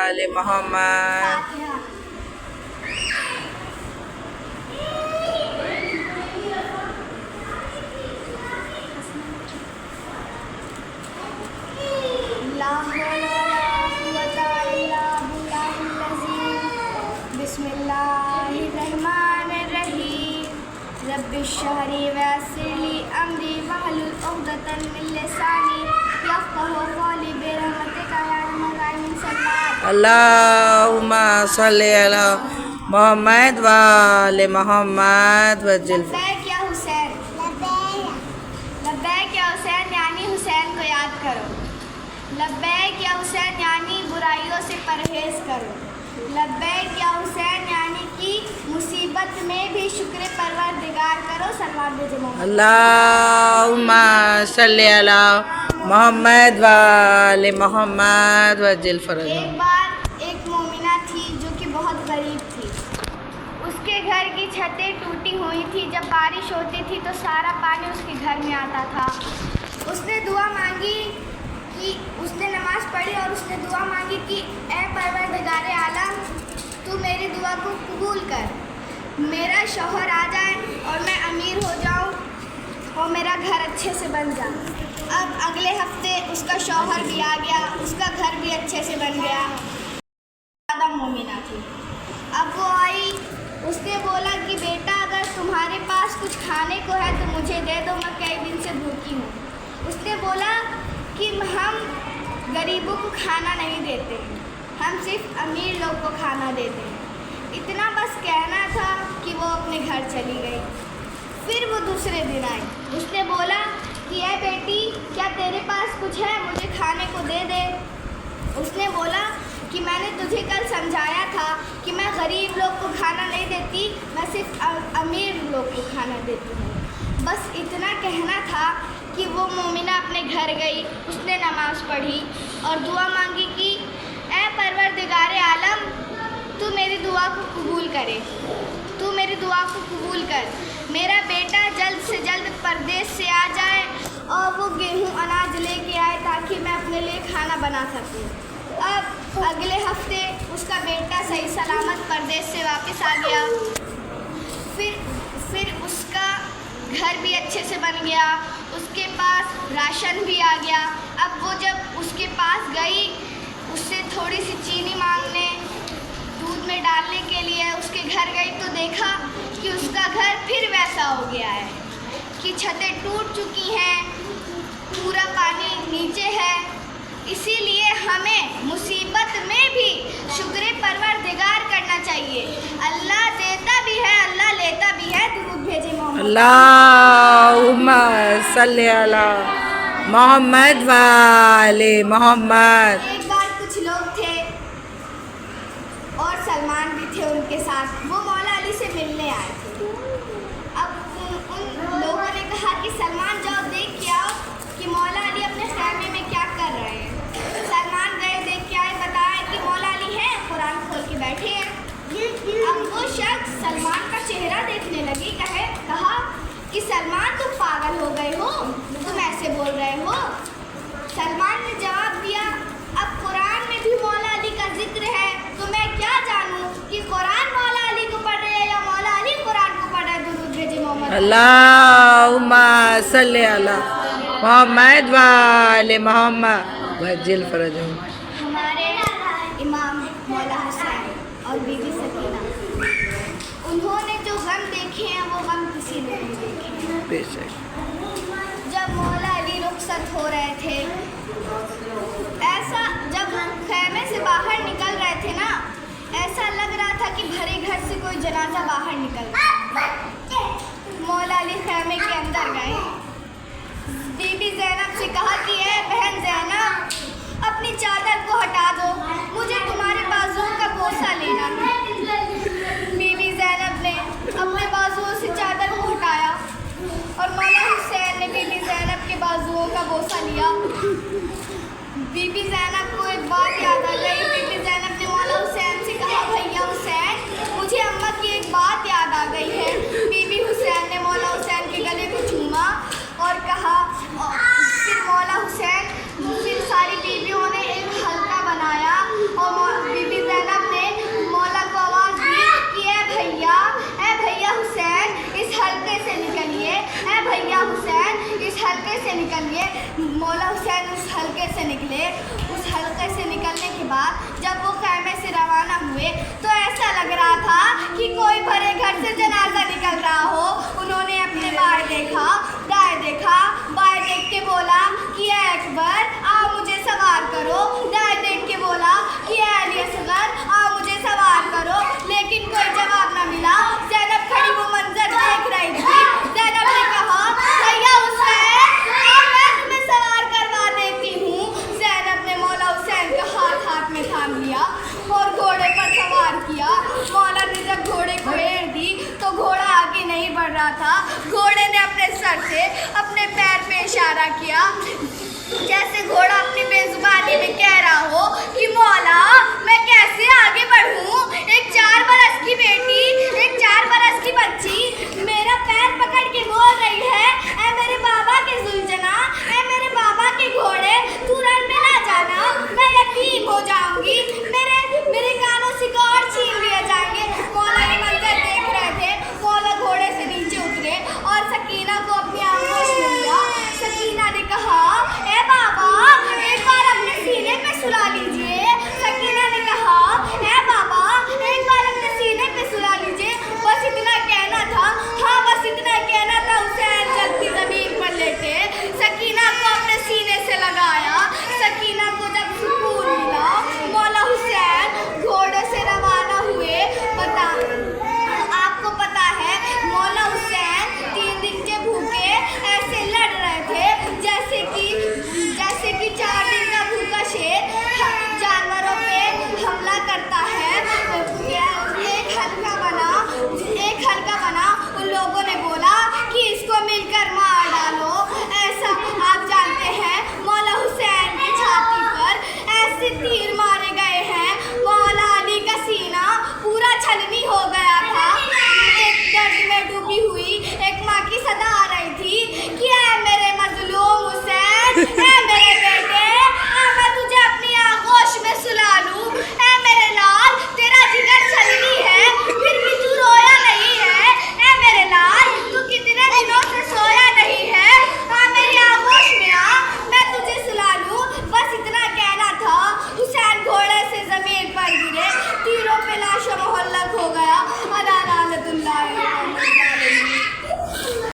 आले मोहम्मद। रब्बिश्शरही वयस्सिरली अमरी वहलुल उक़दतम मिन लिसानी यफ़क़हू क़ौली बिरहमतिका या अरहमर राहिमीन। अल्लाहुम्मा सल्लि अला मोहम्मद व आले मोहम्मद वज्जिल। लब्बैक या हुसैन, लब्बैक या हुसैन यानी हुसैन को याद करो। लब्बैक या हुसैन यानी बुराइयों से परहेज़ करो। लब्बैक या हुसैन यानी कि मुसीबत में भी शुक्र परवरदिगार करो। सल्लल्लाहु अलैहि वसल्लम। अल्लाहुम्मा सल्लि अला मोहम्मद व आले मोहम्मद वज्जिल फरजहू। एक बार एक मोमिना थी जो कि बहुत गरीब थी। उसके घर की छतें टूटी हुई थी। जब बारिश होती थी तो सारा पानी उसके घर में आता था। उसने दुआ मांगी कि उसने नमाज़ पढ़ी और उसने दुआ मांगी कि ए परवरदिगारे आलम, तू मेरी दुआ को कबूल कर, मेरा शौहर आ जाए और मैं अमीर हो जाऊं और मेरा घर अच्छे से बन जाए। अब अगले हफ्ते उसका शौहर भी आ गया, उसका घर भी अच्छे से बन गया। ज़्यादा मोमिना थी। अब वो आई, उसने बोला कि बेटा अगर तुम्हारे पास कुछ खाने को है तो मुझे दे दो, मैं कई दिन से भूखी हूँ। उसने बोला कि हम गरीबों को खाना नहीं देते, हम सिर्फ अमीर लोग को खाना देते हैं। इतना बस कहना था कि वो अपने घर चली गई। फिर वो दूसरे दिन आई। उसने बोला कि ए बेटी, क्या तेरे पास कुछ है, मुझे खाने को दे दे। उसने बोला कि मैंने तुझे कल समझाया था कि मैं गरीब लोग को खाना नहीं देती, मैं सिर्फ अमीर लोग को खाना देती हूँ। बस इतना कहना था कि वो मोमिना अपने घर गई। उसने नमाज़ पढ़ी और दुआ मांगी कि ए परवरदिगारे आलम, तू मेरी दुआ को कबूल करे, तू मेरी दुआ को कबूल कर, मेरा बेटा जल्द से जल्द परदेश से आ जाए और वो गेहूँ अनाज लेके आए ताकि मैं अपने लिए खाना बना सकूँ। अब अगले हफ्ते उसका बेटा सही सलामत परदेश से वापस आ गया। फिर उसका घर भी अच्छे से बन गया, उसके पास राशन भी आ गया। अब वो जब उसके पास गई, उससे थोड़ी सी चीनी मांगने दूध में डालने के लिए उसके घर गई तो देखा कि उसका घर फिर वैसा हो गया है कि छतें टूट चुकी हैं, पूरा पानी नीचे है। इसीलिए हमें मुसीबत में भी शुक्र परवरदिगार करना चाहिए। अल्लाह देता भी है, अल्लाह लेता भी है। दुरूद भेजे मोहम्मद। अल्लाहुम्मा सल्लि अला मोहम्मद व आले मोहम्मद। एक बार कुछ लोग थे और सलमान भी थे उनके साथ। वो मौला अली से मिलने आए थे। अब उन लोगों ने कहा कि सलमान जाओ देख के आओ कि मौला अली अपने खैमे में क्या कर रहे हैं। सलमान गए, देख के आए, बताया कि मौला अली हैं, कुरान खोल के बैठे हैं। अब वो शख्स सलमान का चेहरा देखने लगी, कहा कि सलमान तुम पागल हो गए हो, तुम ऐसे बोल रहे हो। सलमान ने जवाब दिया, अब कुरान में भी मौला अली का जिक्र है, तो मैं क्या जानूं कि कुरान मौला अली को पढ़ रहे हैं या मौला अली कुरान को पढ़ रहे हैं। दुरूद भेजे मोहम्मद। अल्लाहुम्मा सल्लि अला मोहम्मद व आले मोहम्मद वज्जिल फरजहू। हमारे इमाम मौला हुसैन और बीबी सकीना, उन्होंने जो गम देखे हैं वो गम किसी ने नहीं देखे हैं। बेशक। जब मौला अली रुखसत हो रहे थे, ऐसा जब खैमे से बाहर निकल रहे थे ना, ऐसा लग रहा था कि भरे घर से कोई जनाजा बाहर निकल रहा। मौला अली खैमे के अंदर गए, बीबी ज़ैनब से कहा कि ए बहन ज़ैनब, अपनी चादर को हटा दो, मुझे तुम्हारे बाजुओं का बोसा लेना है। बीबी ज़ैनब ने अपने बाजुओं से चादर को हटाया और मौला हुसैन ने बीबी ज़ैनब के बाजुओं का बोसा लिया। बीबी ज़ैनब को एक बात याद आ गई। बीबी ज़ैनब ने मौला हुसैन से कहा, भैया हुसैन, मुझे अम्मा की एक बात याद आ गई है। बीबी हुसैन ने मौला हुसैन के गले को चूमा और कहा, फिर मौला हुसैन, फिर सारी बीवियों ने एक हल्का बनाया हल्के से निकलिए। मौला हुसैन उस हल्के से निकले। उस हल्के से निकलने के बाद जब वो खैमे से रवाना हुए तो ऐसा लग रहा था कि कोई भरे घर से जनाजा निकल रहा हो। उन्होंने अपने बाएं देखा, दाएं देखा, बाएं देख के बोला कि ऐ अकबर आओ मुझे सवार करो। दाएं देख के बोला कि ऐ अली असगर आओ मुझे सवार करो। लेकिन कोई जवाब न मिला। ज़ैनब खड़ी वो मंजर देख रही थी। ज़ैनब ने कहा भैया हुसैन मैं तुम्हें सवार करवा देती हूँ। ज़ैनब ने मौला हुसैन का हाथ में थाम लिया और घोड़े पर सवार किया। मौला ने जब घोड़े को एड़ दी तो घोड़ा आगे नहीं बढ़ रहा था। घोड़े ने अपने सर से अपने पैर पे इशारा किया जैसे घोड़ा अपनी बेजुबानी में कह रहा हो कि मौला